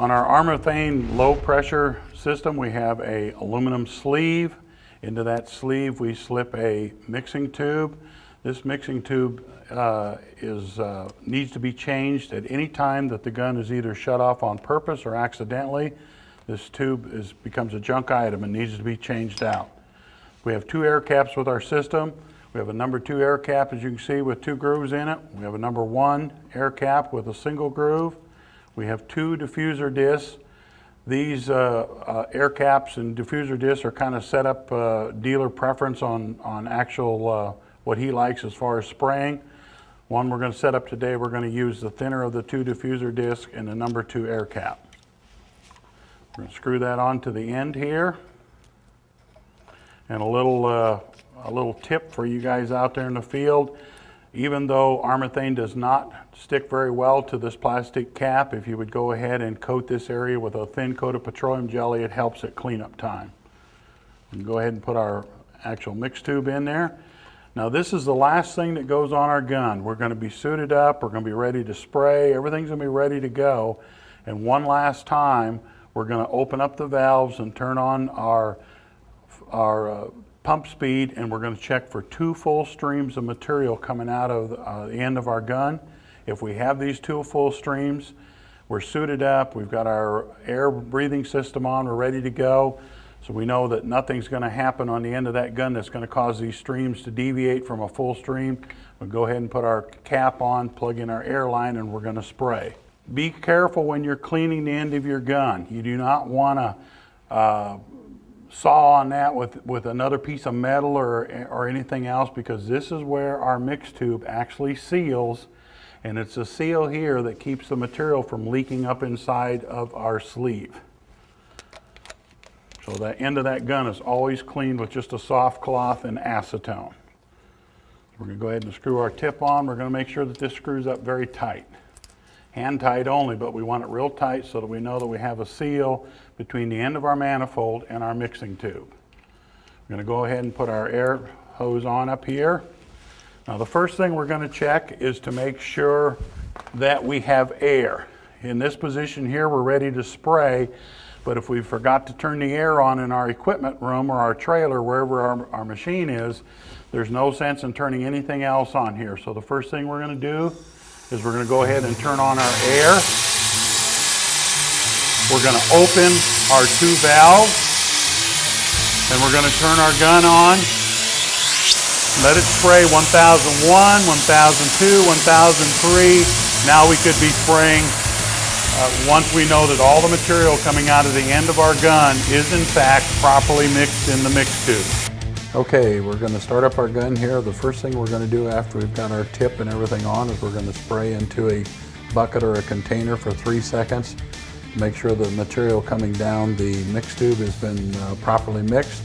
On our ArmorThane low pressure system, we have a aluminum sleeve. Into that sleeve we slip a mixing tube. This mixing tube needs to be changed at any time that the gun is either shut off on purpose or accidentally. This tube becomes a junk item and needs to be changed out. We have 2 air caps with our system. We have a number 2 air cap, as you can see, with 2 grooves in it. We have a number 1 air cap with a single groove. We have 2 diffuser discs. These air caps and diffuser discs are kind of set up dealer preference on actual what he likes as far as spraying. One we're going to set up today, we're going to use the thinner of the 2 diffuser discs and the number 2 air cap. We're going to screw that onto the end here. And a little tip for you guys out there in the field. Even though ArmorThane does not stick very well to this plastic cap, if you would go ahead and coat this area with a thin coat of petroleum jelly, it helps at cleanup time. We can go ahead and put our actual mix tube in there. Now this is the last thing that goes on our gun. We're going to be suited up, we're going to be ready to spray, everything's going to be ready to go. And one last time, we're going to open up the valves and turn on our pump speed, and we're going to check for 2 full streams of material coming out of the end of our gun. If we have these 2 full streams, we're suited up, we've got our air breathing system on, we're ready to go. So we know that nothing's going to happen on the end of that gun that's going to cause these streams to deviate from a full stream. We'll go ahead and put our cap on, plug in our air line, and we're going to spray. Be careful when you're cleaning the end of your gun. You do not want to saw on that with another piece of metal or anything else, because this is where our mix tube actually seals, and it's a seal here that keeps the material from leaking up inside of our sleeve. So the end of that gun is always cleaned with just a soft cloth and acetone. We're going to go ahead and screw our tip on. We're going to make sure that this screws up very tight. Hand tight only, but we want it real tight so that we know that we have a seal between the end of our manifold and our mixing tube. We're going to go ahead and put our air hose on up here. Now the first thing we're going to check is to make sure that we have air. In this position here, we're ready to spray, but if we forgot to turn the air on in our equipment room or our trailer, wherever our machine is, there's no sense in turning anything else on here. So the first thing we're going to do is we're going to go ahead and turn on our air. We're going to open our 2 valves, and we're going to turn our gun on. Let it spray 1001, 1002, 1003. Now we could be spraying once we know that all the material coming out of the end of our gun is in fact properly mixed in the mix tube. Okay, we're going to start up our gun here. The first thing we're going to do after we've got our tip and everything on is we're going to spray into a bucket or a container for 3 seconds. Make sure the material coming down the mix tube has been properly mixed.